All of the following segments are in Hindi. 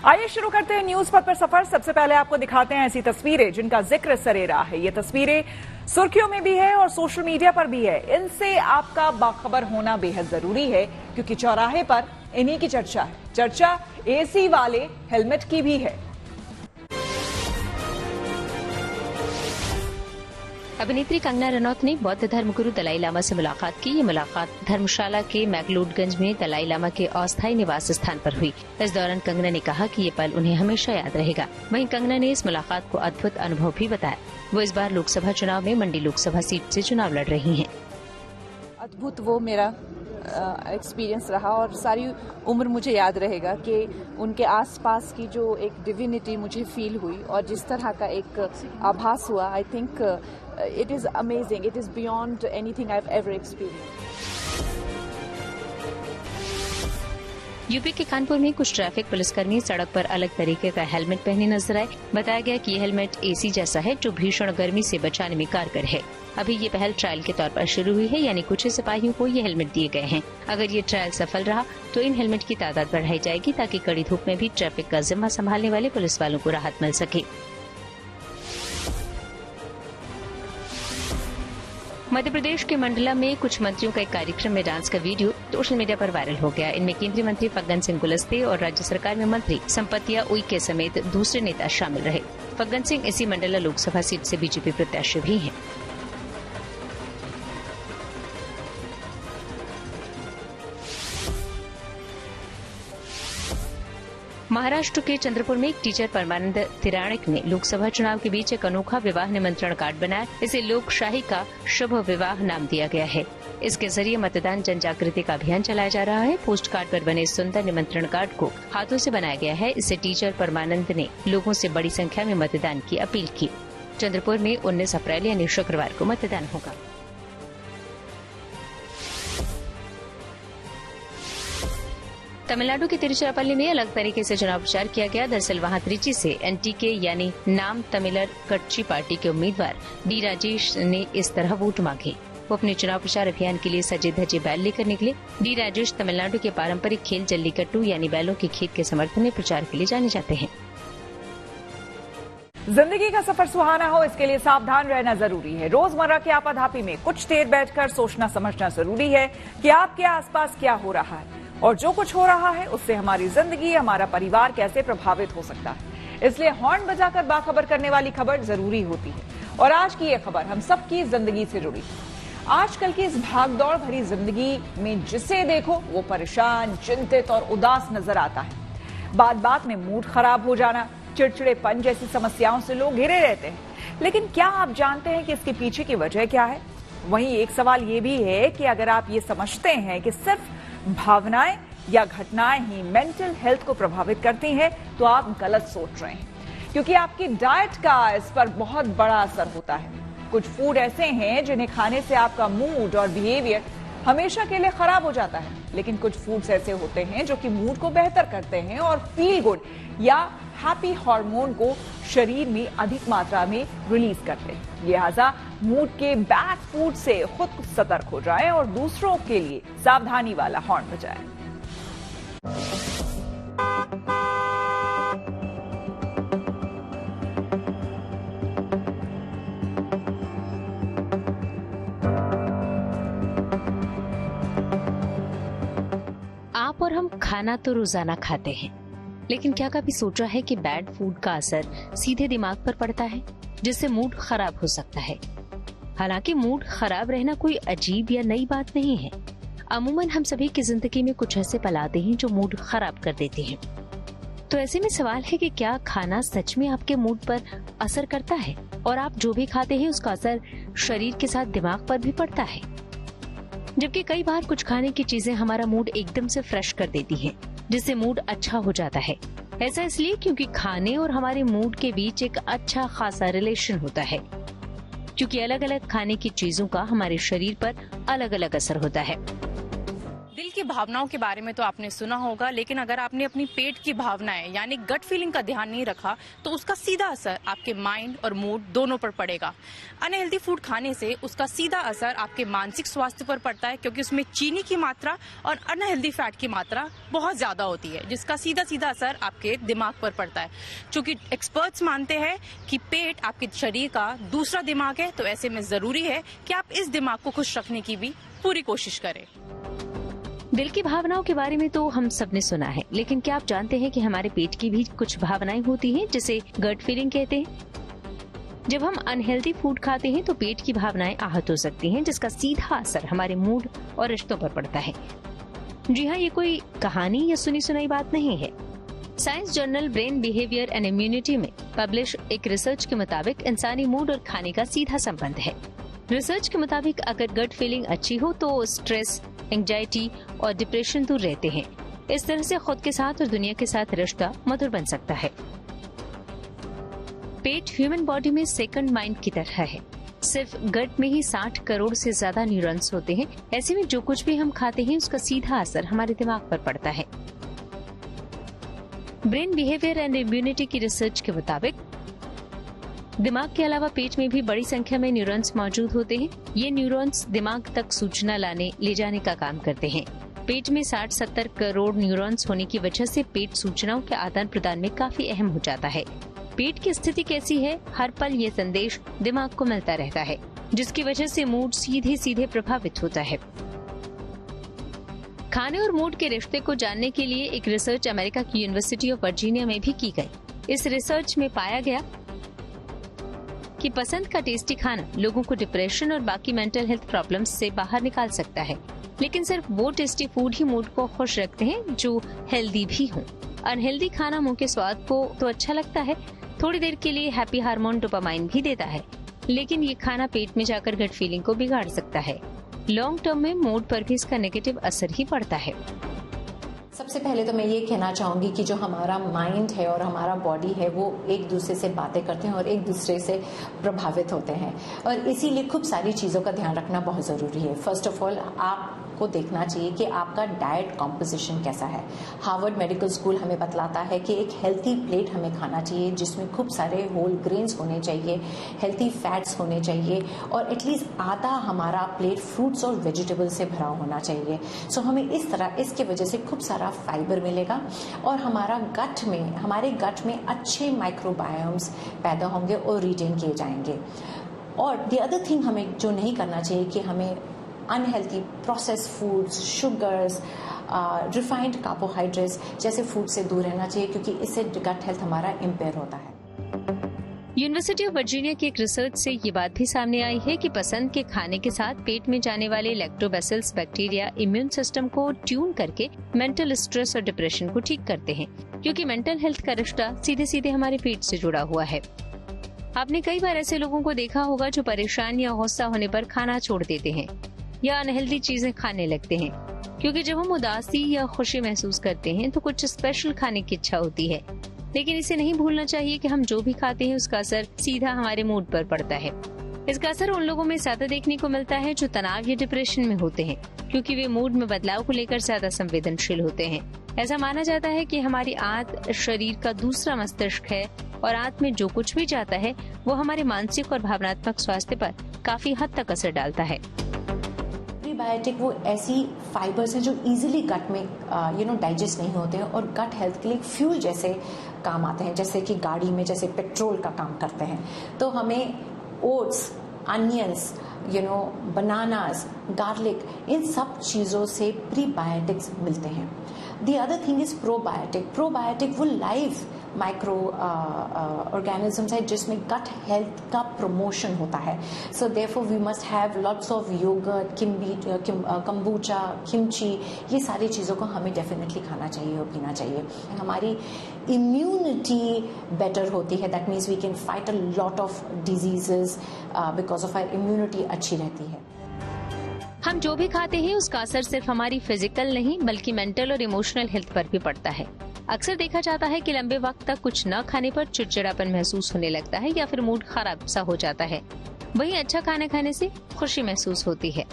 आइए शुरू करते हैं न्यूज पथ पर सफर। सबसे पहले आपको दिखाते हैं ऐसी तस्वीरें जिनका जिक्र सरेरा है। ये तस्वीरें सुर्खियों में भी है और सोशल मीडिया पर भी है। इनसे आपका बाखबर होना बेहद जरूरी है क्योंकि चौराहे पर इन्हीं की चर्चा है। चर्चा एसी वाले हेलमेट की भी है। अभिनेत्री कंगना रनौत ने बौद्ध धर्मगुरु दलाई लामा से मुलाकात की। ये मुलाकात धर्मशाला के मैगलोडगंज में दलाई लामा के अस्थायी निवास स्थान पर हुई। इस दौरान कंगना ने कहा कि ये पल उन्हें हमेशा याद रहेगा। वहीं कंगना ने इस मुलाकात को अद्भुत अनुभव भी बताया। वो इस बार लोकसभा चुनाव में मंडी लोकसभा सीट से चुनाव लड़ रही हैं। अद्भुत वो मेरा एक्सपीरियंस रहा और सारी उम्र मुझे याद रहेगा कि उनके आसपास की जो एक डिविनिटी मुझे फील हुई और जिस तरह का एक आभास हुआ, I think it is amazing, it is beyond anything I have ever experienced. UP के कानपुर में कुछ ट्रैफिक पुलिसकर्मी सड़क पर अलग तरीके का हेलमेट पहने नजर आए। बताया गया कि ये हेलमेट एसी जैसा है जो भीषण गर्मी से बचाने में कारगर है। अभी ये पहल ट्रायल के तौर पर शुरू हुई है, यानी कुछ सिपाहियों को ये हेलमेट दिए गए हैं। अगर ये ट्रायल सफल रहा तो इन हेलमेट की तादाद बढ़ाई जाएगी ताकि कड़ी धूप में भी ट्रैफिक का जिम्मा संभालने वाले पुलिस वालों को राहत मिल सके। मध्य प्रदेश के मंडला में कुछ मंत्रियों का एक कार्यक्रम में डांस का वीडियो सोशल मीडिया पर वायरल हो गया। इनमें केंद्रीय मंत्री फग्गन सिंह कुलस्ते और राज्य सरकार में मंत्री संपतिया उइके समेत दूसरे नेता शामिल रहे। फग्गन सिंह इसी मंडला लोकसभा सीट से बीजेपी प्रत्याशी भी हैं। महाराष्ट्र के चंद्रपुर में एक टीचर परमानंद तिराणिक ने लोकसभा चुनाव के बीच एक अनोखा विवाह निमंत्रण कार्ड बनाया। इसे लोकशाही का शुभ विवाह नाम दिया गया है। इसके जरिए मतदान जन जागृति का अभियान चलाया जा रहा है। पोस्ट कार्ड पर बने सुंदर निमंत्रण कार्ड को हाथों से बनाया गया है। इससे टीचर परमानंद ने लोगों से बड़ी संख्या में मतदान की अपील की। चंद्रपुर में 19 अप्रैल यानी शुक्रवार को मतदान होगा। तमिलनाडु के तिरुचिरापल्ली में अलग तरीके से चुनाव प्रचार किया गया। दरअसल वहां त्रिची से एनटीके यानी नाम तमिलर कट्ची पार्टी के उम्मीदवार डी राजेश ने इस तरह वोट मांगे। वो अपने चुनाव प्रचार अभियान के लिए सजे धजे बैल लेकर निकले। डी राजेश तमिलनाडु के पारंपरिक खेल जल्लीकट्टू यानी बैलों के खेत के समर्थन में प्रचार के लिए जाने जाते हैं। जिंदगी का सफर सुहाना हो, इसके लिए सावधान रहना जरूरी है। रोजमर्रा की आपाधापी में कुछ देर बैठकर सोचना समझना जरूरी है कि आपके आसपास क्या हो रहा है और जो कुछ हो रहा है उससे हमारी जिंदगी, हमारा परिवार कैसे प्रभावित हो सकता है। इसलिए हॉर्न बजाकर बाखबर करने वाली खबर जरूरी होती है। और आज की ये खबर हम सबकी जिंदगी से जुड़ी है। आजकल की इस भागदौड़ भरी जिंदगी में जिसे देखो वो परेशान, चिंतित और उदास नजर आता है। बात बात में मूड खराब हो जाना, चिड़चिड़ेपन जैसी समस्याओं से लोग घिरे रहते हैं। लेकिन क्या आप जानते हैं कि इसके पीछे की वजह क्या है? वहीं एक सवाल ये भी है कि अगर आप ये समझते हैं कि सिर्फ भावनाएं या घटनाएं ही मेंटल हेल्थ को प्रभावित करती हैं तो आप गलत सोच रहे हैं, क्योंकि आपकी डाइट का इस पर बहुत बड़ा असर होता है। कुछ फूड ऐसे हैं जिन्हें खाने से आपका मूड और बिहेवियर हमेशा के लिए खराब हो जाता है, लेकिन कुछ फूड्स ऐसे होते हैं जो कि मूड को बेहतर करते हैं और फील गुड या हैप्पी हार्मोन को शरीर में अधिक मात्रा में रिलीज करते हैं। लिहाजा मूड के बैड फूड से खुद सतर्क हो जाएं और दूसरों के लिए सावधानी वाला हॉर्न बजाएं। आप और हम खाना तो रोजाना खाते हैं, लेकिन क्या कभी सोचा है कि बैड फूड का असर सीधे दिमाग पर पड़ता है, जिससे मूड खराब हो सकता है। हालांकि मूड खराब रहना कोई अजीब या नई बात नहीं है। अमूमन हम सभी की जिंदगी में कुछ ऐसे पल आते हैं जो मूड खराब कर देते हैं। तो ऐसे में सवाल है कि क्या खाना सच में आपके मूड पर असर करता है और आप जो भी खाते हैं उसका असर शरीर के साथ दिमाग पर भी पड़ता है। जबकि कई बार कुछ खाने की चीजें हमारा मूड एकदम से फ्रेश कर देती हैं, जिससे मूड अच्छा हो जाता है। ऐसा इसलिए क्योंकि खाने और हमारे मूड के बीच एक अच्छा खासा रिलेशन होता है, क्योंकि अलग अलग खाने की चीजों का हमारे शरीर पर अलग अलग असर होता है। दिल की भावनाओं के बारे में तो आपने सुना होगा, लेकिन अगर आपने अपनी पेट की भावनाएं यानी गट फीलिंग का ध्यान नहीं रखा तो उसका सीधा असर आपके माइंड और मूड दोनों पर पड़ेगा। अनहेल्दी फूड खाने से उसका सीधा असर आपके मानसिक स्वास्थ्य पर पड़ता है, क्योंकि उसमें चीनी की मात्रा और अनहेल्दी फैट की मात्रा बहुत ज्यादा होती है, जिसका सीधा सीधा असर आपके दिमाग पर पड़ता है। चूंकि एक्सपर्ट्स मानते हैं कि पेट आपके शरीर का दूसरा दिमाग है, तो ऐसे में जरूरी है कि आप इस दिमाग को खुश रखने की भी पूरी कोशिश करें। दिल की भावनाओं के बारे में तो हम सबने सुना है, लेकिन क्या आप जानते हैं कि हमारे पेट की भी कुछ भावनाएं होती हैं जिसे गट फीलिंग कहते हैं। जब हम अनहेल्दी फूड खाते हैं तो पेट की भावनाएं आहत हो सकती हैं, जिसका सीधा असर हमारे मूड और रिश्तों पर पड़ता है। जी हाँ, ये कोई कहानी या सुनी सुनाई बात नहीं है। Science journal brain behaviour and immunity में पब्लिश एक रिसर्च के मुताबिक इंसानी मूड और खाने का सीधा संबंध है। रिसर्च के मुताबिक अगर गट फीलिंग अच्छी हो तो स्ट्रेस, एंजाइटी और डिप्रेशन दूर रहते हैं। इस तरह से खुद के साथ और दुनिया के साथ रिश्ता मधुर बन सकता है। पेट ह्यूमन बॉडी में सेकंड माइंड की तरह है। सिर्फ गट में ही 60 करोड़ से ज्यादा न्यूरॉन्स होते हैं। ऐसे में जो कुछ भी हम खाते हैं उसका सीधा असर हमारे दिमाग पर पड़ता है। ब्रेन बिहेवियर एंड इम्यूनिटी की रिसर्च के मुताबिक दिमाग के अलावा पेट में भी बड़ी संख्या में न्यूरॉन्स मौजूद होते हैं। ये न्यूरॉन्स दिमाग तक सूचना ले जाने का काम करते हैं। पेट में 60-70 करोड़ न्यूरॉन्स होने की वजह से पेट सूचनाओं के आदान प्रदान में काफी अहम हो जाता है। पेट की स्थिति कैसी है, हर पल ये संदेश दिमाग को मिलता रहता है, जिसकी वजह से मूड सीधे सीधे प्रभावित होता है। खाने और मूड के रिश्ते को जानने के लिए एक रिसर्च अमेरिका की यूनिवर्सिटी ऑफ वर्जीनिया में भी की गई। इस रिसर्च में पाया गया कि पसंद का टेस्टी खाना लोगों को डिप्रेशन और बाकी मेंटल हेल्थ प्रॉब्लम्स से बाहर निकाल सकता है, लेकिन सिर्फ वो टेस्टी फूड ही मूड को खुश रखते हैं जो हेल्दी भी हो। अनहेल्दी खाना मुंह के स्वाद को तो अच्छा लगता है, थोड़ी देर के लिए हैप्पी हार्मोन डोपामाइन भी देता है, लेकिन ये खाना पेट में जाकर गट फीलिंग को बिगाड़ सकता है। लॉन्ग टर्म में मूड पर भी इसका नेगेटिव असर ही पड़ता है। सबसे पहले तो मैं ये कहना चाहूँगी कि जो हमारा माइंड है और हमारा बॉडी है वो एक दूसरे से बातें करते हैं और एक दूसरे से प्रभावित होते हैं, और इसीलिए खूब सारी चीज़ों का ध्यान रखना बहुत ज़रूरी है। फर्स्ट ऑफ ऑल आपको देखना चाहिए कि आपका डाइट कॉम्पोजिशन कैसा है। हार्वर्ड मेडिकल स्कूल हमें बतलाता है कि एक हेल्थी प्लेट हमें खाना चाहिए जिसमें खूब सारे होल ग्रेन्स होने चाहिए, हेल्थी फैट्स होने चाहिए, और एटलीस्ट आधा हमारा प्लेट फ्रूट्स और वेजिटेबल से भरा होना चाहिए। सो हमें इस तरह इसके वजह से खूब सारा फाइबर मिलेगा और हमारे गट में अच्छे माइक्रोबायोम्स पैदा होंगे और रिटेन किए जाएंगे। और द अदर थिंग हमें जो नहीं करना चाहिए कि हमें unhealthy processed foods, sugars, refined carbohydrates जैसे फूड से दूर रहना चाहिए, क्योंकि इससे गट हेल्थ हमारा इम्पेयर होता है। यूनिवर्सिटी ऑफ वर्जीनिया की एक रिसर्च से ये बात भी सामने आई है कि पसंद के खाने के साथ पेट में जाने वाले लैक्टोबैसिलस बैक्टीरिया इम्यून सिस्टम को ट्यून करके मेंटल स्ट्रेस और डिप्रेशन को ठीक करते हैं, क्योंकि मेंटल हेल्थ का रिश्ता सीधे सीधे हमारे पेट से जुड़ा हुआ है। आपने कई बार ऐसे लोगों को देखा होगा जो परेशान या गुस्सा होने पर खाना छोड़ देते हैं या अनहेल्दी चीजें खाने लगते हैं, क्योंकि जब हम उदासी या खुशी महसूस करते हैं तो कुछ स्पेशल खाने की इच्छा होती है। लेकिन इसे नहीं भूलना चाहिए कि हम जो भी खाते हैं उसका असर सीधा हमारे मूड पर पड़ता है। इसका असर उन लोगों में ज्यादा देखने को मिलता है जो तनाव या डिप्रेशन में होते हैं, क्योंकि वे मूड में बदलाव को लेकर ज्यादा संवेदनशील होते हैं। ऐसा माना जाता है कि हमारी आंत शरीर का दूसरा मस्तिष्क है और आंत में जो कुछ भी जाता है वो हमारे मानसिक और भावनात्मक स्वास्थ्य पर काफी हद तक असर डालता है। प्रीबायोटिक वो ऐसी फाइबर्स हैं जो इजीली गट में डाइजेस्ट नहीं होते हैं और गट हेल्थ के लिए फ्यूल जैसे काम आते हैं, जैसे कि गाड़ी में जैसे पेट्रोल का काम करते हैं। तो हमें ओट्स, अनियंस, बनानास, गार्लिक, इन सब चीज़ों से प्रीबायोटिक्स मिलते हैं। The other thing is probiotic वो लाइव माइक्रो ऑर्गेनिजम्स है जिसमें गट हेल्थ का प्रमोशन होता है। So therefore we must have lots of yogurt, kombucha, kimchi, ये सारी चीज़ों को हमें डेफिनेटली खाना चाहिए और पीना चाहिए। हमारी इम्यूनिटी बेटर होती है, that means we can fight a lot of diseases because of our immunity अच्छी रहती है। हम जो भी खाते हैं उसका असर सिर्फ हमारी फिजिकल नहीं बल्कि मेंटल और इमोशनल हेल्थ पर भी पड़ता है। अक्सर देखा जाता है कि लंबे वक्त तक कुछ न खाने पर चिड़चिड़ापन महसूस होने लगता है या फिर मूड खराब सा हो जाता है। वहीं अच्छा खाना खाने से खुशी महसूस होती है।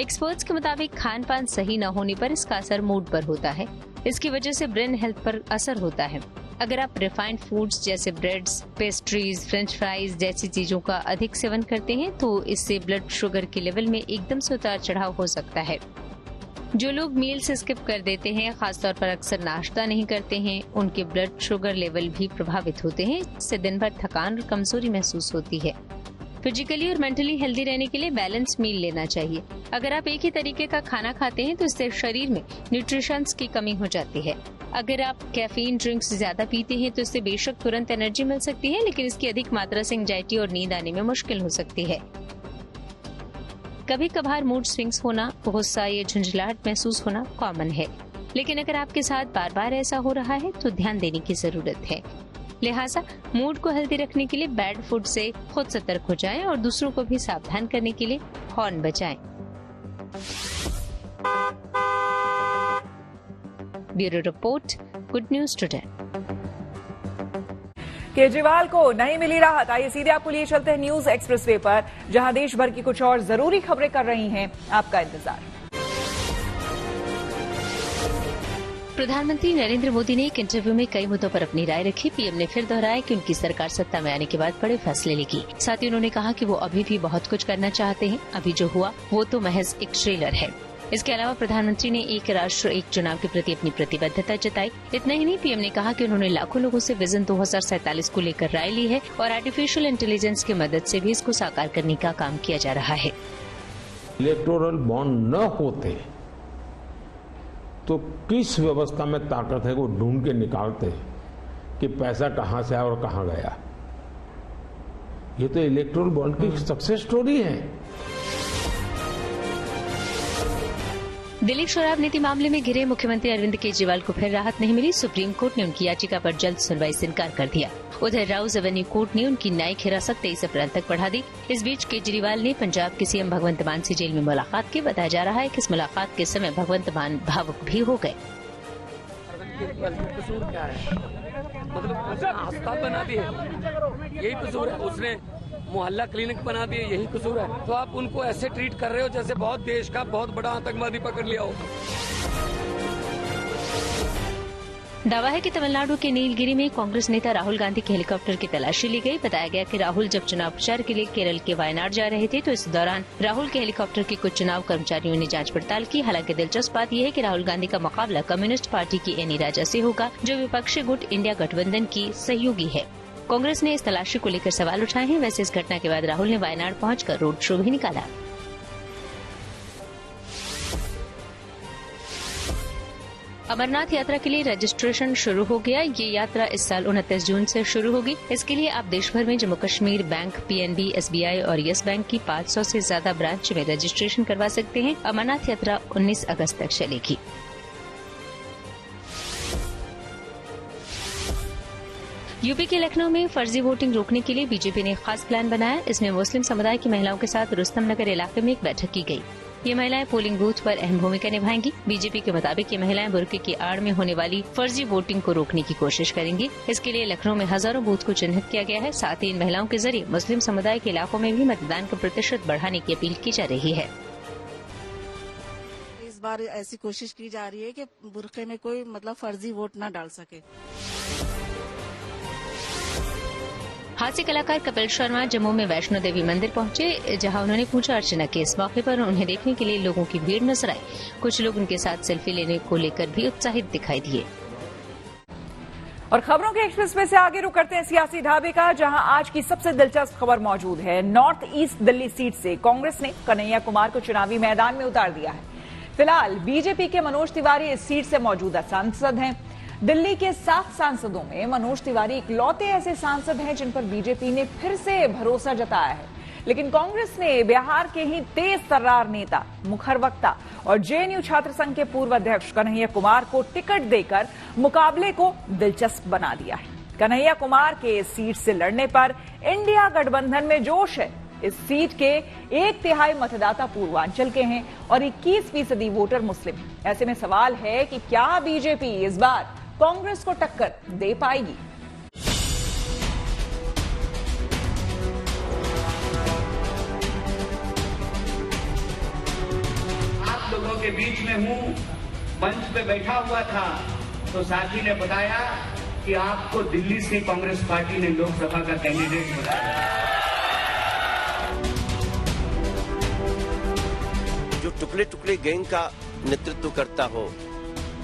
एक्सपर्ट्स के मुताबिक खान पान सही न होने पर इसका असर मूड पर होता है। इसकी वजह से ब्रेन हेल्थ पर असर होता है। अगर आप रिफाइंड फूड्स जैसे ब्रेड्स, पेस्ट्रीज, फ्रेंच फ्राइज जैसी चीजों का अधिक सेवन करते हैं तो इससे ब्लड शुगर के लेवल में एकदम से उतार चढ़ाव हो सकता है। जो लोग मील से स्किप कर देते हैं, खासतौर पर अक्सर नाश्ता नहीं करते हैं, उनके ब्लड शुगर लेवल भी प्रभावित होते हैं। इससे दिन भर थकान और कमजोरी महसूस होती है। फिजिकली और मेंटली हेल्दी रहने के लिए बैलेंस मील लेना चाहिए। अगर आप एक ही तरीके का खाना खाते हैं तो इससे शरीर में न्यूट्रिशंस की कमी हो जाती है। अगर आप कैफीन ड्रिंक्स ज्यादा पीते हैं तो इससे बेशक तुरंत एनर्जी मिल सकती है, लेकिन इसकी अधिक मात्रा से एंजाइटी और नींद आने में मुश्किल हो सकती है। कभी कभार मूड स्विंग्स होना, गुस्सा या झुंझलाहट महसूस होना कॉमन है, लेकिन अगर आपके साथ बार बार ऐसा हो रहा है तो ध्यान देने की जरूरत है। लिहाजा मूड को हेल्दी रखने के लिए बैड फूड से खुद सतर्क हो जाएं और दूसरों को भी सावधान करने के लिए हॉर्न बजाएं। Bureau report, good news today. Kejriwal को नहीं मिली राहत। आइए सीधे आपको लिए चलते हैं न्यूज एक्सप्रेसवे पर, जहां देश भर की कुछ और जरूरी खबरें कर रही हैं आपका इंतजार। प्रधानमंत्री नरेंद्र मोदी ने एक इंटरव्यू में कई मुद्दों पर अपनी राय रखी। पीएम ने फिर दोहराया कि उनकी सरकार सत्ता में आने के बाद बड़े फैसले लेगी। साथ ही उन्होंने कहा कि वो अभी भी बहुत कुछ करना चाहते हैं। अभी जो हुआ वो तो महज एक ट्रेलर है। इसके अलावा प्रधानमंत्री ने एक राष्ट्र एक चुनाव के प्रति अपनी प्रतिबद्धता जताई। इतना ही नहीं, पीएम ने कहा कि उन्होंने लाखों लोगों से विजन 2047 को लेकर राय ली है और आर्टिफिशियल इंटेलिजेंस की मदद से भी इसको साकार करने का काम किया जा रहा है। इलेक्टोरल बॉन्ड न होते तो किस व्यवस्था में ताकत है वो ढूंढ के निकालते कि पैसा कहां से आया और कहां गया। ये तो इलेक्टोरल बॉन्ड की सक्सेस स्टोरी है। दिल्ली शराब नीति मामले में घिरे मुख्यमंत्री अरविंद केजरीवाल को फिर राहत नहीं मिली। सुप्रीम कोर्ट ने उनकी याचिका पर जल्द सुनवाई से इनकार कर दिया। उधर राउज एवेन्यू कोर्ट ने उनकी न्यायिक हिरासत 23 अप्रैल तक बढ़ा दी। इस बीच केजरीवाल ने पंजाब के सीएम भगवंत मान से जेल में मुलाकात की। बताया जा रहा है कि इस मुलाकात के समय भगवंत मान भावुक भी हो गए। कसूर क्या है? मतलब उसने अस्पताल बना दिए, यही कसूर है। उसने मोहल्ला क्लिनिक बना दिए, यही कसूर है। तो आप उनको ऐसे ट्रीट कर रहे हो जैसे बहुत देश का बहुत बड़ा आतंकवादी पकड़ लिया हो। दावा है कि तमिलनाडु के नीलगिरी में कांग्रेस नेता राहुल गांधी के हेलीकॉप्टर की तलाशी ली गई। बताया गया कि राहुल जब चुनाव प्रचार के लिए केरल के वायनाड जा रहे थे तो इस दौरान राहुल के हेलीकॉप्टर की कुछ चुनाव कर्मचारियों ने जांच पड़ताल की। हालांकि दिलचस्प बात यह है कि राहुल गांधी का मुकाबला कम्युनिस्ट पार्टी की एनी राजा से होगा, जो विपक्षी गुट इंडिया गठबंधन की सहयोगी है। कांग्रेस ने इस तलाशी को लेकर सवाल उठाए हैं। वैसे इस घटना के बाद राहुल ने वायनाड पहुंचकर रोड शो भी निकाला। अमरनाथ यात्रा के लिए रजिस्ट्रेशन शुरू हो गया। ये यात्रा इस साल 29 जून से शुरू होगी। इसके लिए आप देश भर में Jammu Kashmir bank, PNB, SBI और यस बैंक की 500 से ज्यादा ब्रांच में रजिस्ट्रेशन करवा सकते हैं। अमरनाथ यात्रा 19 अगस्त तक चलेगी। यूपी के लखनऊ में फर्जी वोटिंग रोकने के लिए बीजेपी ने खास प्लान बनाया। इसमें मुस्लिम समुदाय की महिलाओं के साथ रुस्तम नगर इलाके में एक बैठक की गई। ये महिलाएं पोलिंग बूथ पर अहम भूमिका निभाएंगी। बीजेपी के मुताबिक ये महिलाएं बुर्के की आड़ में होने वाली फर्जी वोटिंग को रोकने की कोशिश करेंगी। इसके लिए लखनऊ में हजारों बूथ को चिन्हित किया गया है। साथ ही इन महिलाओं के जरिए मुस्लिम समुदाय के इलाकों में भी मतदान का प्रतिशत बढ़ाने की अपील की जा रही है। इस बार ऐसी कोशिश की जा रही है कि बुर्के में कोई फर्जी वोट न डाल सके। हास्य कलाकार कपिल शर्मा जम्मू में वैष्णो देवी मंदिर पहुंचे, जहां उन्होंने पूजा अर्चना की। इस मौके पर उन्हें देखने के लिए लोगों की भीड़ नजर आई। कुछ लोग उनके साथ सेल्फी लेने को लेकर भी उत्साहित दिखाई दिए। और खबरों के एक्सप्रेस में से आगे रुक करते हैं सियासी ढाबे का, जहां आज की सबसे दिलचस्प खबर मौजूद है। नॉर्थ ईस्ट दिल्ली सीट से कांग्रेस ने कन्हैया कुमार को चुनावी मैदान में उतार दिया है। फिलहाल बीजेपी के मनोज तिवारी इस सीट से मौजूदा सांसद हैं। दिल्ली के 7 सांसदों में मनोज तिवारी इकलौते ऐसे सांसद हैं जिन पर बीजेपी ने फिर से भरोसा जताया है। लेकिन कांग्रेस ने बिहार के ही तेज तर्रार नेता, मुखर वक्ता और जेएनयू छात्र संघ के पूर्व अध्यक्ष कन्हैया कुमार को टिकट देकर मुकाबले को दिलचस्प बना दिया है। कन्हैया कुमार के इस सीट से लड़ने पर इंडिया गठबंधन में जोश है। इस सीट के 1/3 मतदाता पूर्वांचल के हैं और 21% वोटर मुस्लिम हैं। ऐसे में सवाल है कि क्या बीजेपी इस बार कांग्रेस को टक्कर दे पाएगी? के बीच में हूँ, मंच पे बैठा हुआ था तो साथी ने बताया कि आपको दिल्ली से कांग्रेस पार्टी ने लोकसभा का कैंडिडेट बनाया। जो टुकड़े टुकड़े गैंग का नेतृत्व करता हो,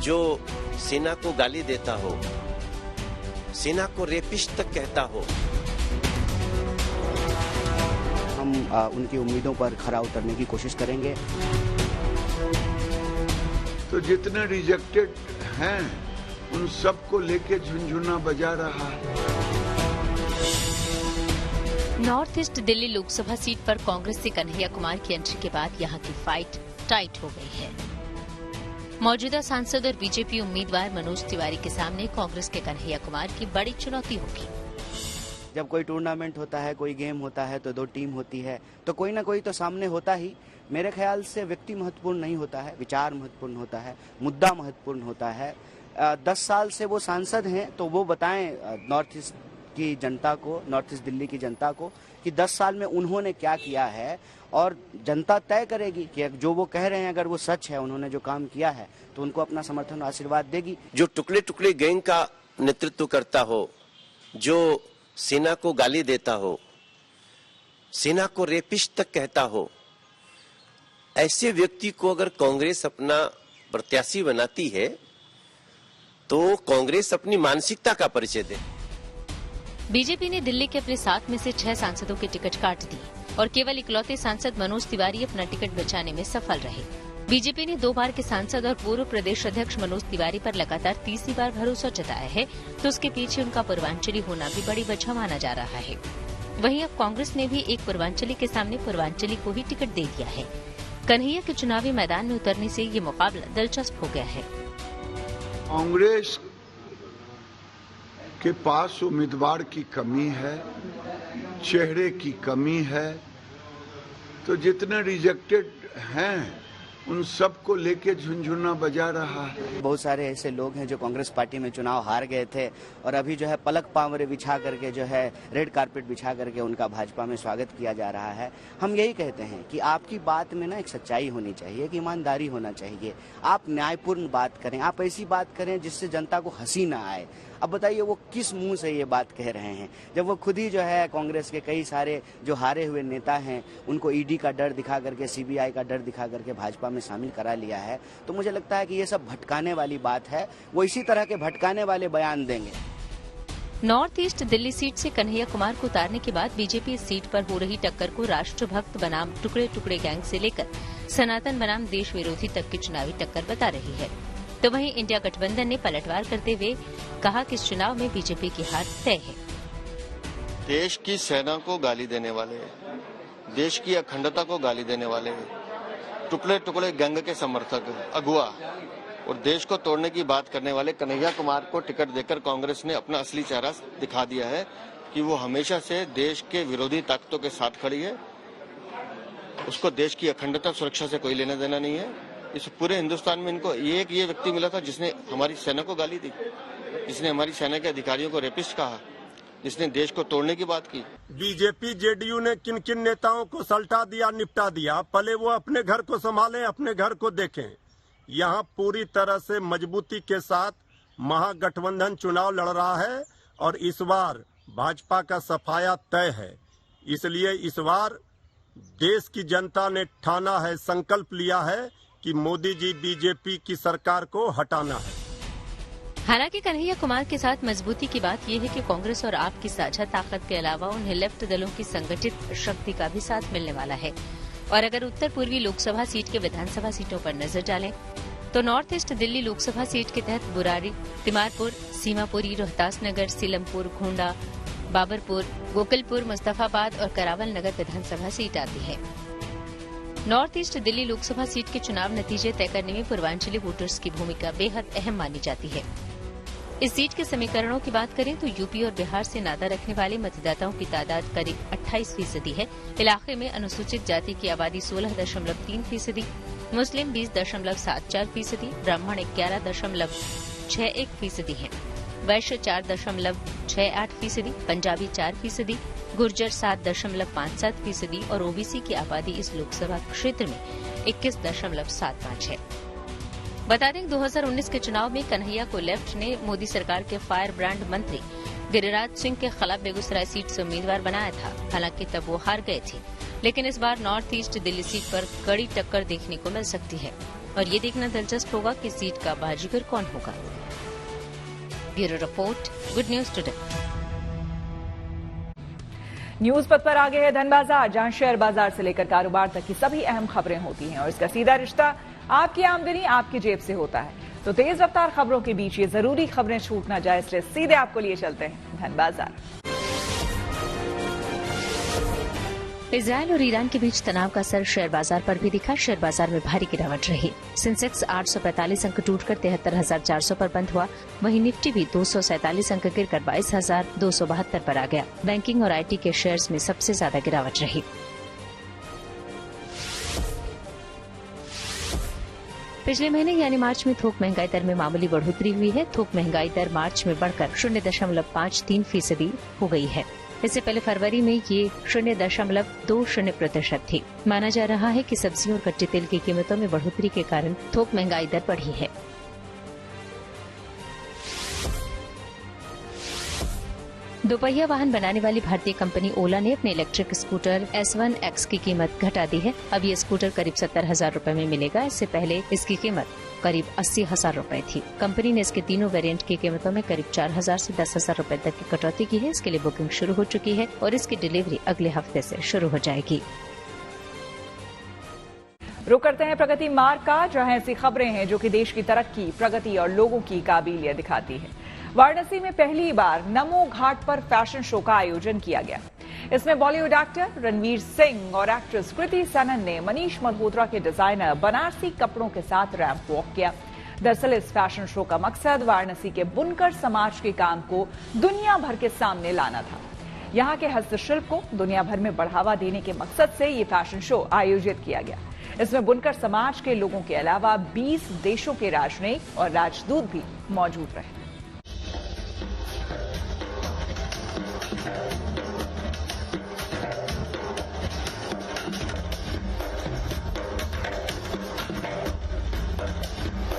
जो सेना को गाली देता हो, सेना को रेपिस्ट तक कहता हो, हम उनकी उम्मीदों पर खरा उतरने की कोशिश करेंगे। तो जितने रिजेक्टेड हैं उन सबको लेके झुनझुना बजा रहा है। North east Delhi Lok Sabha seat पर कांग्रेस से कन्हैया कुमार की एंट्री के बाद यहां की फाइट टाइट हो गई है। मौजूदा सांसद और बीजेपी उम्मीदवार मनोज तिवारी के सामने कांग्रेस के कन्हैया कुमार की बड़ी चुनौती होगी। जब कोई टूर्नामेंट होता है, कोई गेम होता है तो 2 टीम होती है, तो कोई ना कोई तो सामने होता ही। मेरे ख्याल से व्यक्ति महत्वपूर्ण नहीं होता है, विचार महत्वपूर्ण होता है, मुद्दा महत्वपूर्ण होता है। 10 साल से वो सांसद हैं तो वो बताएं नॉर्थ ईस्ट की जनता को, नॉर्थ ईस्ट दिल्ली की जनता को कि 10 साल में उन्होंने क्या किया है, और जनता तय करेगी कि जो वो कह रहे हैं अगर वो सच है, उन्होंने जो काम किया है तो उनको अपना समर्थन और आशीर्वाद देगी। जो टुकड़े टुकड़े गैंग का नेतृत्व करता हो, जो सेना को गाली देता हो, सेना को रेपिस्ट तक कहता हो, ऐसे व्यक्ति को अगर कांग्रेस अपना प्रत्याशी बनाती है तो कांग्रेस अपनी मानसिकता का परिचय दे। बीजेपी ने दिल्ली के अपने 7 में से 6 सांसदों के टिकट काट दिए और केवल इकलौते सांसद मनोज तिवारी अपना टिकट बचाने में सफल रहे। बीजेपी ने 2 बार के सांसद और पूर्व प्रदेश अध्यक्ष मनोज तिवारी पर लगातार तीसरी बार भरोसा जताया है, तो उसके पीछे उनका पूर्वांचली होना भी बड़ी वजह माना जा रहा है। वहीं अब कांग्रेस ने भी एक पूर्वांचली के सामने पूर्वांचली को ही टिकट दे दिया है। कन्हैया के चुनावी मैदान में उतरने से ये मुकाबला दिलचस्प हो गया है। कांग्रेस के पास उम्मीदवार की कमी है, चेहरे की कमी है, तो जितने रिजेक्टेड हैं उन सबको लेके झुनझुना बजा रहा है। बहुत सारे ऐसे लोग हैं जो कांग्रेस पार्टी में चुनाव हार गए थे और अभी जो है पलक पावरे बिछा करके, जो है रेड कारपेट बिछा करके उनका भाजपा में स्वागत किया जा रहा है। हम यही कहते हैं कि आपकी बात में ना एक सच्चाई होनी चाहिए, एक ईमानदारी होना चाहिए। आप न्यायपूर्ण बात करें, आप ऐसी बात करें जिससे जनता को हंसी ना आए। अब बताइए वो किस मुंह से ये बात कह रहे हैं, जब वो खुद ही जो है कांग्रेस के कई सारे जो हारे हुए नेता हैं उनको ईडी का डर दिखा करके, सीबीआई का डर दिखा करके भाजपा में शामिल करा लिया है। तो मुझे लगता है कि ये सब भटकाने वाली बात है। वो इसी तरह के भटकाने वाले बयान देंगे। नॉर्थ ईस्ट दिल्ली सीट से कन्हैया कुमार को उतारने के बाद बीजेपी इस सीट पर हो रही टक्कर को राष्ट्रभक्त बनाम टुकड़े टुकड़े गैंग से लेकर सनातन बनाम देश विरोधी तक की चुनावी टक्कर बता रही है। तो वहीं इंडिया गठबंधन ने पलटवार करते हुए कहा कि इस चुनाव में बीजेपी की हार तय है। देश की सेना को गाली देने वाले, देश की अखंडता को गाली देने वाले, टुकड़े टुकड़े गैंग के समर्थक, अगुआ और देश को तोड़ने की बात करने वाले कन्हैया कुमार को टिकट देकर कांग्रेस ने अपना असली चेहरा दिखा दिया है कि वो हमेशा से देश के विरोधी ताकतों के साथ खड़ी है। उसको देश की अखंडता सुरक्षा से कोई लेना देना नहीं है। इस पूरे हिंदुस्तान में इनको ये व्यक्ति मिला था जिसने हमारी सेना को गाली दी, जिसने हमारी सेना के अधिकारियों को रेपिस्ट कहा, जिसने देश को तोड़ने की बात की। बीजेपी जेडीयू ने किन किन नेताओं को सल्टा दिया, निपटा दिया, पहले वो अपने घर को संभालें, अपने घर को देखें। यहाँ पूरी तरह से मजबूती के साथ महागठबंधन चुनाव लड़ रहा है और इस बार भाजपा का सफाया तय है। इसलिए इस बार देश की जनता ने ठाना है, संकल्प लिया है कि मोदी जी बीजेपी की सरकार को हटाना है। हालांकि कन्हैया कुमार के साथ मजबूती की बात यह है कि कांग्रेस और आप की साझा ताकत के अलावा उन्हें लेफ्ट दलों की संगठित शक्ति का भी साथ मिलने वाला है। और अगर उत्तर पूर्वी लोकसभा सीट के विधानसभा सीटों पर नजर डालें तो north east Delhi Lok Sabha seat के तहत बुराड़ी, तिमारपुर, सीमापुरी, रोहतास नगर, सीलमपुर, गोंडा, बाबरपुर, गोकुलपुर, मुस्तफाबाद और करावल नगर विधानसभा सीट आती है। North east Delhi Lok Sabha seat के चुनाव नतीजे तय करने में पूर्वांचली वोटर्स की भूमिका बेहद अहम मानी जाती है। इस सीट के समीकरणों की बात करें तो यूपी और बिहार से नाता रखने वाले मतदाताओं की तादाद करीब 28% है। इलाके में अनुसूचित जाति की आबादी 16.3%, मुस्लिम 20.74%, ब्राह्मण 11.61% है, वैश्य 4.68%, पंजाबी 4%, गुर्जर 7.57% और ओबीसी की आबादी इस लोकसभा क्षेत्र में 21.75 है। बता दें 2019 के चुनाव में कन्हैया को लेफ्ट ने मोदी सरकार के फायर ब्रांड मंत्री गिरिराज सिंह के खिलाफ बेगूसराय सीट से उम्मीदवार बनाया था। हालांकि तब वो हार गए थे, लेकिन इस बार नॉर्थ ईस्ट दिल्ली सीट पर कड़ी टक्कर देखने को मिल सकती है और ये देखना दिलचस्प होगा कि सीट का बाजीगर कौन होगा। Bureau report, good news today. News पथ पर आगे है धन बाजार, जहां शेयर बाजार से लेकर कारोबार तक की सभी अहम खबरें होती हैं और इसका सीधा रिश्ता आपकी आमदनी आपकी जेब से होता है। तो तेज रफ्तार खबरों के बीच ये जरूरी खबरें छूट ना जाए, इसलिए सीधे आपको लिए चलते हैं धन बाजार। इजरायल और ईरान के बीच तनाव का असर शेयर बाजार पर भी दिखा। शेयर बाजार में भारी गिरावट रही। सेंसेक्स 845 अंक टूटकर 73,400 पर बंद हुआ। वहीं निफ्टी भी 247 अंक गिरकर 22,272 पर आ गया। बैंकिंग और आईटी के शेयर्स में सबसे ज्यादा गिरावट रही। पिछले महीने यानी मार्च में थोक महंगाई दर में मामूली बढ़ोतरी हुई है। थोक महंगाई दर मार्च में बढ़कर 0.53% हो गई है। इससे पहले फरवरी में ये 0.20% थी। माना जा रहा है कि सब्जियों और कच्चे तेल की कीमतों में बढ़ोतरी के कारण थोक महंगाई दर बढ़ी है। दोपहिया वाहन बनाने वाली भारतीय कंपनी ओला ने अपने इलेक्ट्रिक स्कूटर S1X की कीमत घटा दी है। अब ये स्कूटर करीब 70,000 रूपए में मिलेगा। इससे पहले इसकी कीमत करीब 80,000 रूपए थी। कंपनी ने इसके तीनों वेरिएंट की कीमतों में करीब 4,000 से 10,000 रूपए तक की कटौती की है। इसके लिए बुकिंग शुरू हो चुकी है और इसकी डिलीवरी अगले हफ्ते से शुरू हो जाएगी। रुक करते हैं प्रगति मार्ग का, जहां ऐसी खबरें हैं जो कि देश की तरक्की, प्रगति और लोगों की काबिलियत दिखाती है। वाराणसी में पहली बार नमो घाट पर फैशन शो का आयोजन किया गया। इसमें बॉलीवुड एक्टर रणवीर सिंह और एक्ट्रेस कृति सेनन ने मनीष मल्होत्रा के डिजाइनर बनारसी कपड़ों के साथ रैंप वॉक किया। दरअसल इस फैशन शो का मकसद वाराणसी के बुनकर समाज के काम को दुनिया भर के सामने लाना था। यहाँ के हस्तशिल्प को दुनिया भर में बढ़ावा देने के मकसद से ये फैशन शो आयोजित किया गया। इसमें बुनकर समाज के लोगों के अलावा 20 देशों के राजनयिक और राजदूत भी मौजूद रहे।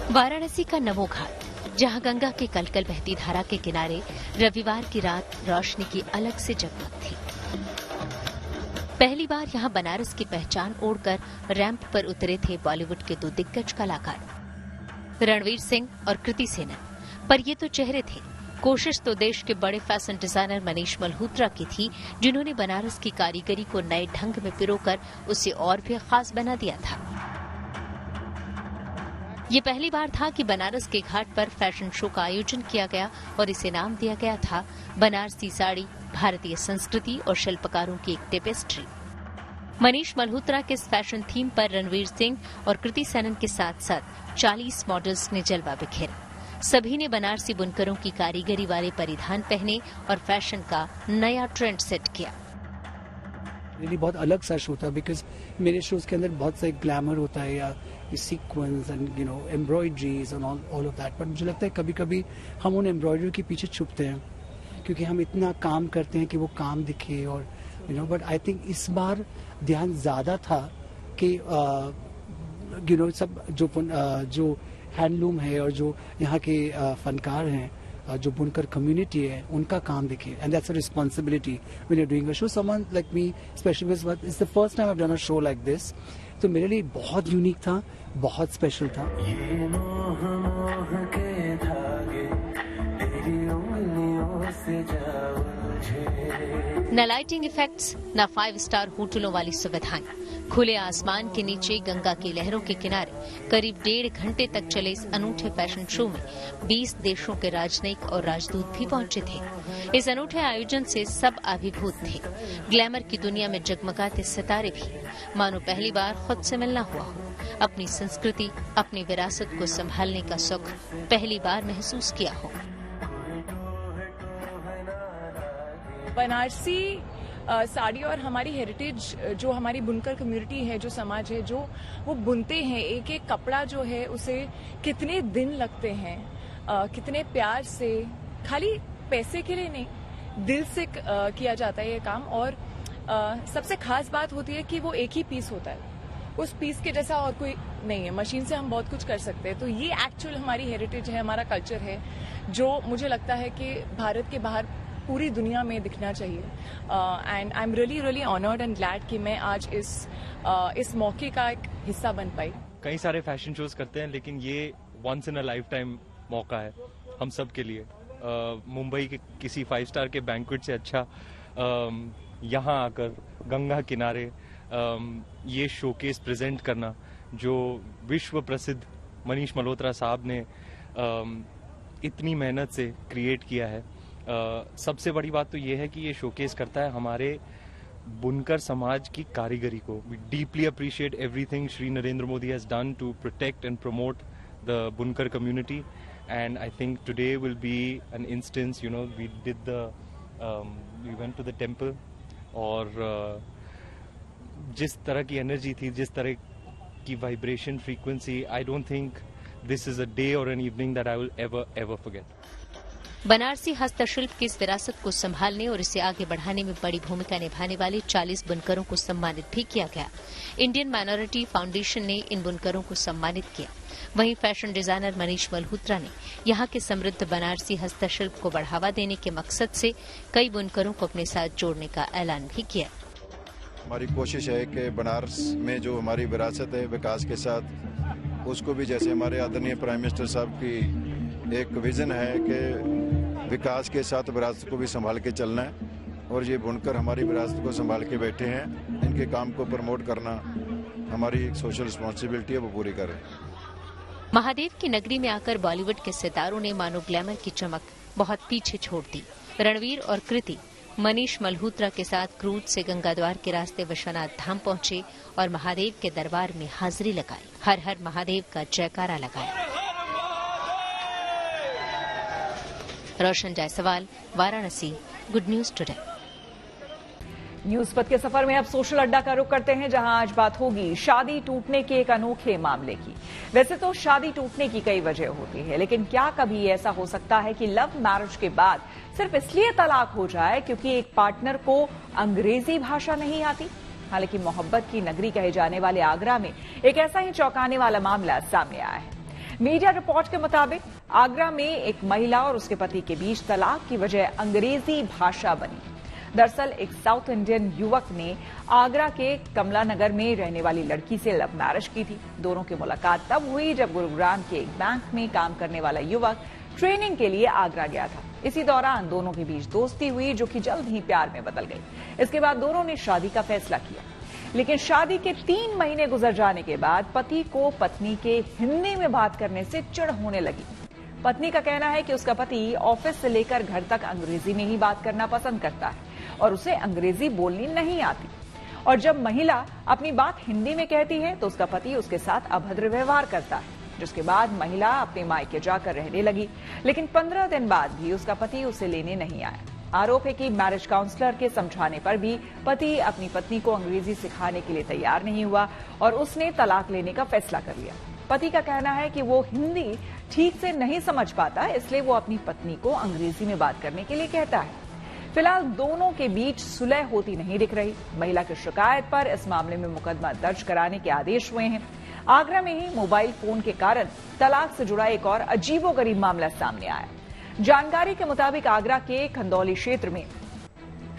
वाराणसी का नमो घाट, जहां गंगा के कलकल बहती धारा के किनारे रविवार की रात रोशनी की अलग से जगमग थी। पहली बार यहां बनारस की पहचान ओढ़कर रैंप पर उतरे थे बॉलीवुड के दो दिग्गज कलाकार रणवीर सिंह और कृति सेनन। पर ये तो चेहरे थे, कोशिश तो देश के बड़े फैशन डिजाइनर मनीष मल्होत्रा की थी, जिन्होंने बनारस की कारीगरी को नए ढंग में पिरोकर उसे और भी खास बना दिया था। ये पहली बार था कि बनारस के घाट पर फैशन शो का आयोजन किया गया और इसे नाम दिया गया था बनारसी साड़ी, भारतीय संस्कृति और शिल्पकारों की एक टेपेस्ट्री। मनीष मल्होत्रा के इस फैशन थीम पर रणवीर सिंह और कृति सेनन के साथ साथ 40 मॉडल्स ने जलवा बिखेरा। सभी ने बनारसी बुनकरों की कारीगरी वाले परिधान पहने और फैशन का नया ट्रेंड सेट किया। रियली बहुत अलग सा शो था, बिकॉज मेरे शोज के अंदर बहुत सा ग्लैमर होता है या sequence and embroideries and all of that, but मुझे लगता है कभी कभी हम उन एम्ब्रॉयडरी के पीछे छुपते हैं क्योंकि हम इतना काम करते हैं कि वो काम दिखे और बट आई थिंक इस बार ध्यान ज्यादा था कि सब जो हैंडलूम है और जो यहाँ के फनकार हैं, जो बुनकर कम्युनिटी है, उनका काम दिखे, and that's a responsibility when you are doing a show. Someone like me specially it's the first time I have done a show like this, तो मेरे लिए बहुत यूनिक था, बहुत स्पेशल था। न लाइटिंग इफेक्ट्स, न 5 स्टार होटलों वाली सुविधाएं, खुले आसमान के नीचे गंगा की लहरों के किनारे करीब 1.5 घंटे तक चले इस अनूठे फैशन शो में 20 देशों के राजनयिक और राजदूत भी पहुंचे थे। इस अनूठे आयोजन से सब अभिभूत थे। ग्लैमर की दुनिया में जगमगाते सितारे भी, मानो पहली बार खुद से मिलना हुआ हो। अपनी संस्कृति, अपनी विरासत को संभालने का सुख पहली बार महसूस किया हो। बनारसी साड़ी और हमारी हेरिटेज, जो हमारी बुनकर कम्युनिटी है, जो समाज है, जो वो बुनते हैं, एक एक कपड़ा जो है उसे कितने दिन लगते हैं, कितने प्यार से, खाली पैसे के लिए नहीं, दिल से किया जाता है ये काम। और सबसे खास बात होती है कि वो एक ही पीस होता है, उस पीस के जैसा और कोई नहीं है। मशीन से हम बहुत कुछ कर सकते हैं। तो ये एक्चुअल हमारी हेरिटेज है, हमारा कल्चर है, जो मुझे लगता है कि भारत के बाहर पूरी दुनिया में दिखना चाहिए। And I am really really honoured and glad कि मैं आज इस मौके का एक हिस्सा बन पाई। कई सारे फैशन शोज करते हैं, लेकिन ये once in a lifetime मौका है हम सब के लिए। मुंबई के किसी 5 स्टार के बैंक्वेट से अच्छा यहाँ आकर गंगा किनारे ये शोकेस प्रेजेंट करना, जो विश्व प्रसिद्ध मनीष मल्होत्रा साहब ने इतनी मेहनत से क्रिएट किया है। सबसे बड़ी बात तो ये है कि ये शोकेस करता है हमारे बुनकर समाज की कारीगरी को। We deeply appreciate everything Shri Narendra Modi has done to protect and promote the bunkar community, and I think today will be an instance, you know, we went to the temple, और जिस तरह की एनर्जी थी, जिस तरह की vibration frequency, I don't think this is a day or an evening that I will ever forget. Banarasi हस्तशिल्प की इस विरासत को संभालने और इसे आगे बढ़ाने में बड़ी भूमिका निभाने वाले 40 बुनकरों को सम्मानित भी किया गया। इंडियन माइनॉरिटी फाउंडेशन ने इन बुनकरों को सम्मानित किया। वहीं फैशन डिजाइनर मनीष मल्होत्रा ने यहाँ के समृद्ध बनारसी हस्तशिल्प को बढ़ावा देने के मकसद से कई बुनकरों को अपने साथ जोड़ने का ऐलान भी किया। हमारी कोशिश है कि बनारस में जो हमारी विरासत है विकास के साथ, उसको भी जैसे हमारे आदरणीय प्राइम मिनिस्टर साहब की एक विजन है कि विकास के साथ विरासत को भी संभाल के चलना है, और ये बुनकर हमारी विरासत को संभाल के बैठे हैं। इनके काम को प्रमोट करना हमारी एक सोशल रिस्पॉन्सिबिलिटी है, वो पूरी करें। महादेव की नगरी में आकर बॉलीवुड के सितारों ने मानो ग्लैमर की चमक बहुत पीछे छोड़ दी। रणवीर और कृति मनीष मल्होत्रा के साथ क्रूज से गंगाद्वार के रास्ते विश्वनाथ धाम पहुंचे और महादेव के दरबार में हाजिरी लगाई। हर हर महादेव का जयकारा लगाया। Roshan Jaiswal, Varanasi, good news today. News पथ के सफर में अब सोशल अड्डा का रुख करते हैं, जहां आज बात होगी शादी टूटने के एक अनोखे मामले की। वैसे तो शादी टूटने की कई वजह होती है, लेकिन क्या कभी ऐसा हो सकता है कि लव मैरिज के बाद सिर्फ इसलिए तलाक हो जाए क्योंकि एक पार्टनर को अंग्रेजी भाषा नहीं आती? हालांकि मोहब्बत की नगरी कहे जाने वाले आगरा में एक ऐसा ही चौंकाने वाला मामला सामने आया है। मीडिया रिपोर्ट के मुताबिक आगरा में एक महिला और उसके पति के बीच तलाक की वजह अंग्रेजी भाषा बनी। दरअसल एक साउथ इंडियन युवक ने आगरा के कमला नगर में रहने वाली लड़की से लव मैरिज की थी। दोनों की मुलाकात तब हुई जब गुरुग्राम के एक बैंक में काम करने वाला युवक ट्रेनिंग के लिए आगरा गया था। इसी दौरान दोनों के बीच दोस्ती हुई, जो कि जल्द ही प्यार में बदल गई। इसके बाद दोनों ने शादी का फैसला किया, लेकिन शादी के 3 महीने गुजर जाने के बाद पति को पत्नी के हिंदी में बात करने से चिढ़ होने लगी। पत्नी का कहना है कि उसका पति ऑफिस से लेकर घर तक अंग्रेजी में ही बात करना पसंद करता है और उसे अंग्रेजी बोलनी नहीं आती, और जब महिला अपनी बात हिंदी में कहती है तो उसका पति उसके साथ अभद्र व्यवहार करता है, जिसके बाद महिला अपने मायके जाकर रहने लगी। लेकिन 15 दिन बाद भी उसका पति उसे लेने नहीं आया। आरोप है कि मैरिज काउंसलर के समझाने पर भी पति अपनी पत्नी को अंग्रेजी सिखाने के लिए तैयार नहीं हुआ और उसने तलाक लेने का फैसला कर लिया। पति का कहना है कि वो हिंदी ठीक से नहीं समझ पाता, इसलिए वो अपनी पत्नी को अंग्रेजी में बात करने के लिए कहता है। फिलहाल दोनों के बीच सुलह होती नहीं दिख रही। महिला की शिकायत पर इस मामले में मुकदमा दर्ज कराने के आदेश हुए हैं। आगरा में ही मोबाइल फोन के कारण तलाक से जुड़ा एक और अजीबोगरीब मामला सामने आया। जानकारी के मुताबिक आगरा के खंदौली क्षेत्र में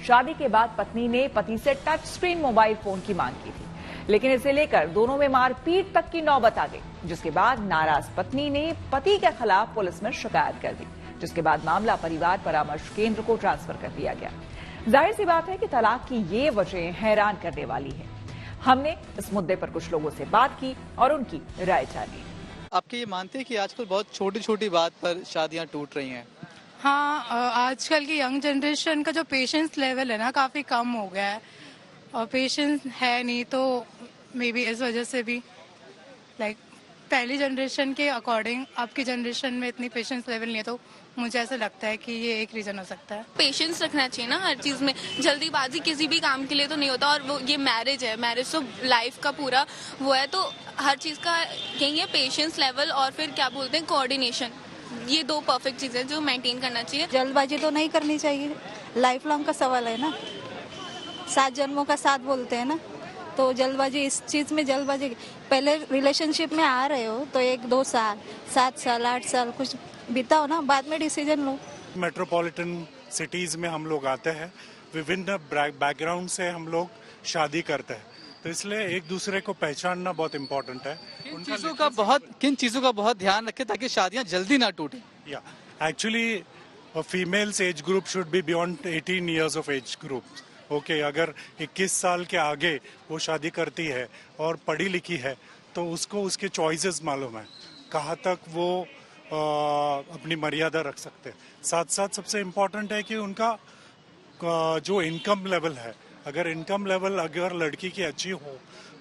शादी के बाद पत्नी ने पति से टच स्क्रीन मोबाइल फोन की मांग की थी, लेकिन इसे लेकर दोनों में मारपीट तक की नौबत आ गई, जिसके बाद नाराज पत्नी ने पति के खिलाफ पुलिस में शिकायत कर दी, जिसके बाद मामला परिवार परामर्श केंद्र को ट्रांसफर कर दिया गया। जाहिर सी बात है कि तलाक की ये वजह हैरान करने वाली है। हमने इस मुद्दे पर कुछ लोगों से बात की और उनकी राय जानी। आपके ये मानते हैं कि आजकल बहुत छोटी छोटी बात पर शादियां टूट रही हैं? हाँ, आजकल की यंग जनरेशन का जो पेशेंस लेवल है ना, काफी कम हो गया है, और पेशेंस है नहीं, तो मे बी इस वजह से भी पहली जनरेशन के अकॉर्डिंग आपकी जनरेशन में इतनी पेशेंस लेवल नहीं है, तो मुझे ऐसा लगता है कि ये एक रीजन हो सकता है। पेशेंस रखना चाहिए ना हर चीज में, जल्दीबाजी किसी भी काम के लिए तो नहीं होता, और वो ये मैरिज है, मैरिज तो लाइफ का पूरा वो है, तो हर चीज का कहेंगे पेशेंस लेवल और फिर क्या बोलते हैं कोऑर्डिनेशन, ये 2 परफेक्ट चीजें जो मेंटेन करना चाहिए। जल्दबाजी तो नहीं करनी चाहिए, लाइफ लॉन्ग का सवाल है ना, 7 जन्मों का साथ बोलते हैं ना, तो जल्दबाजी, इस चीज़ में जल्दबाजी। पहले रिलेशनशिप में आ रहे हो तो 1-2 साल, 7 साल, 8 साल कुछ बिताओ ना, बाद में डिसीजन लो। मेट्रोपॉलिटन सिटीज में हम लोग आते हैं, विभिन्न बैकग्राउंड से हम लोग शादी करते हैं, तो इसलिए एक दूसरे को पहचानना बहुत इम्पोर्टेंट है। किन चीजों का बहुत ध्यान रखें ताकि शादियां जल्दी ना टूटें? या actually females age group should be beyond 18 years of age group. Okay, अगर 21 साल के आगे वो शादी करती है और पढ़ी लिखी है तो उसको उसके चॉइसेस मालूम है, कहाँ तक वो अपनी मर्यादा रख सकते हैं। साथ साथ सबसे इम्पोर्टेंट है कि उनका जो इनकम लेवल है, अगर इनकम लेवल अगर लड़की की अच्छी हो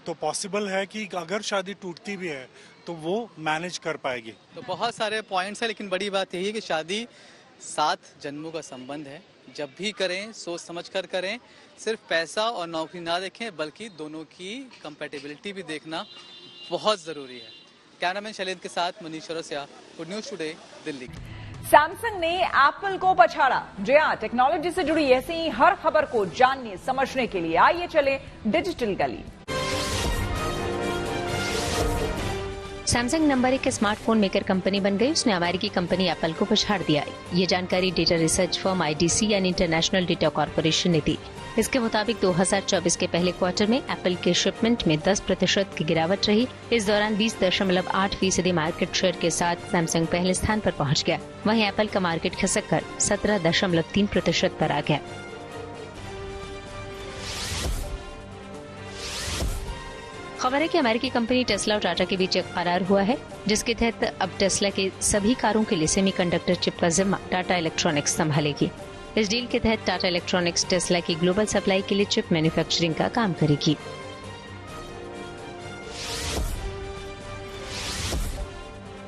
तो पॉसिबल है कि अगर शादी टूटती भी है तो वो मैनेज कर पाएगी। तो बहुत सारे पॉइंट्स हैं, लेकिन बड़ी बात यही है कि शादी 7 जन्मों का संबंध है। जब भी करें सोच समझ कर करें, सिर्फ पैसा और नौकरी ना देखें बल्कि दोनों की कंपैटिबिलिटी भी देखना बहुत जरूरी है। कैमरामैन शैलेंद्र के साथ Manish Chaurasia, good news today, Delhi. Samsung ने एप्पल को पछाड़ा। जी हां, टेक्नोलॉजी से जुड़ी ऐसी ही हर खबर को जानने समझने के लिए आइए चले डिजिटल गली। Samsung number 1 smartphone maker company बन गई। उसने अमेरिकी कंपनी एप्पल को पछाड़ दिया। ये जानकारी डेटा रिसर्च फर्म IDC यानी इंटरनेशनल डेटा कॉर्पोरेशन ने दी। इसके मुताबिक 2024 के पहले क्वार्टर में एप्पल के शिपमेंट में 10% की गिरावट रही। इस दौरान 20.8% मार्केट शेयर के साथ सैमसंग पहले स्थान पर पहुंच गया। वहीं एप्पल का मार्केट खिसक कर 17.3% पर आ गया। खबर है कि अमेरिकी कंपनी टेस्ला और टाटा के बीच एक करार हुआ है, जिसके तहत अब टेस्ला के सभी कारों के लिए सेमीकंडक्टर चिप का जिम्मा टाटा इलेक्ट्रॉनिक्स संभालेगी। इस डील के तहत टाटा इलेक्ट्रॉनिक्स टेस्ला की ग्लोबल सप्लाई के लिए चिप मैन्युफैक्चरिंग का काम करेगी।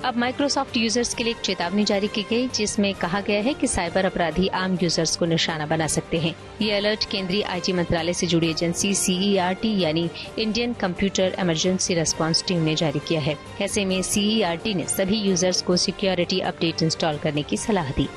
अब माइक्रोसॉफ्ट यूजर्स के लिए एक चेतावनी जारी की गई, जिसमें कहा गया है कि साइबर अपराधी आम यूजर्स को निशाना बना सकते हैं। ये अलर्ट केंद्रीय IT मंत्रालय से जुड़ी एजेंसी CERT यानी Indian computer emergency response team ने जारी किया है। ऐसे में CERT ने सभी यूजर्स को सिक्योरिटी अपडेट इंस्टॉल करने की सलाह दी।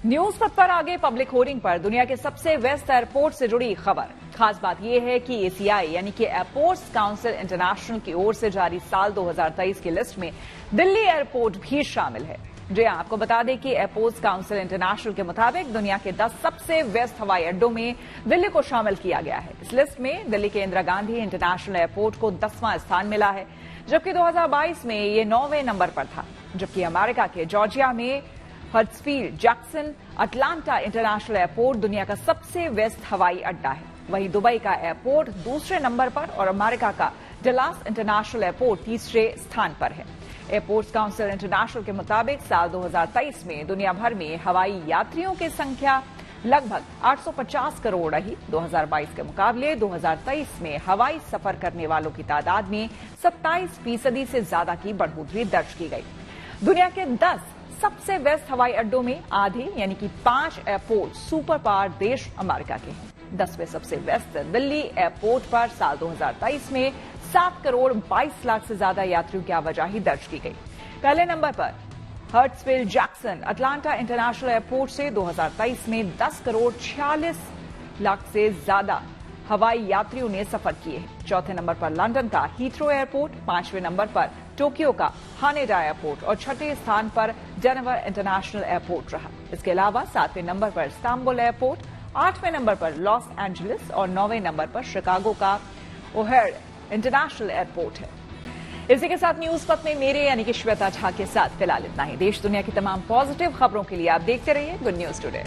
न्यूज पथ पर आगे पब्लिक होर्डिंग पर दुनिया के सबसे व्यस्त एयरपोर्ट से जुड़ी खबर। खास बात यह है कि ACI यानी कि एयरपोर्ट्स काउंसिल इंटरनेशनल की ओर से जारी साल 2023 की लिस्ट में दिल्ली एयरपोर्ट भी शामिल है। जी हां, आपको बता दें कि एयरपोर्ट्स काउंसिल इंटरनेशनल के मुताबिक दुनिया के 10 सबसे व्यस्त हवाई अड्डों में दिल्ली को शामिल किया गया है। इस लिस्ट में दिल्ली के इंदिरा गांधी इंटरनेशनल एयरपोर्ट को 10वां स्थान मिला है, जबकि 2022 में ये 9वें नंबर पर था। जबकि अमेरिका के जॉर्जिया में हर्ट्सफील्ड जैक्सन अटलांटा इंटरनेशनल एयरपोर्ट दुनिया का सबसे व्यस्त हवाई अड्डा है। वहीं दुबई का एयरपोर्ट दूसरे नंबर पर और अमेरिका का डलास इंटरनेशनल एयरपोर्ट तीसरे स्थान पर है। एयरपोर्ट्स काउंसिल इंटरनेशनल के मुताबिक साल 2023 में दुनिया भर में हवाई यात्रियों की संख्या लगभग 850 करोड़ रही। 2022 के मुकाबले 2023 में हवाई सफर करने वालों की तादाद में 27% से ज्यादा की बढ़ोतरी दर्ज की गई। दुनिया के 10 सबसे व्यस्त हवाई अड्डों में आधे यानी कि 5 एयरपोर्ट सुपर पावर देश अमेरिका के हैं। 10वें सबसे व्यस्त दिल्ली एयरपोर्ट पर साल 2023 में 7 करोड़ 22 लाख से ज्यादा यात्रियों की आवाजाही दर्ज की गई। पहले नंबर पर हर्ट्सफील्ड जैक्सन अटलांटा इंटरनेशनल एयरपोर्ट से 2023 में 10 करोड़ 46 लाख से ज्यादा हवाई यात्रियों ने सफर किए हैं। चौथे नंबर पर लंदन का हीथ्रो एयरपोर्ट, 5वें नंबर पर टोक्यो का हानेडा एयरपोर्ट और 6ठे स्थान पर डेनवर इंटरनेशनल एयरपोर्ट रहा। इसके अलावा 7वें नंबर पर इस्तांबुल एयरपोर्ट, 8वें नंबर पर लॉस एंजलिस और 9वें नंबर पर शिकागो का ओहेर इंटरनेशनल एयरपोर्ट है। इसी के साथ न्यूज पथ में मेरे यानी कि श्वेता झा के साथ फिलहाल इतना ही। देश दुनिया की तमाम पॉजिटिव खबरों के लिए आप देखते रहिए गुड न्यूज टुडे।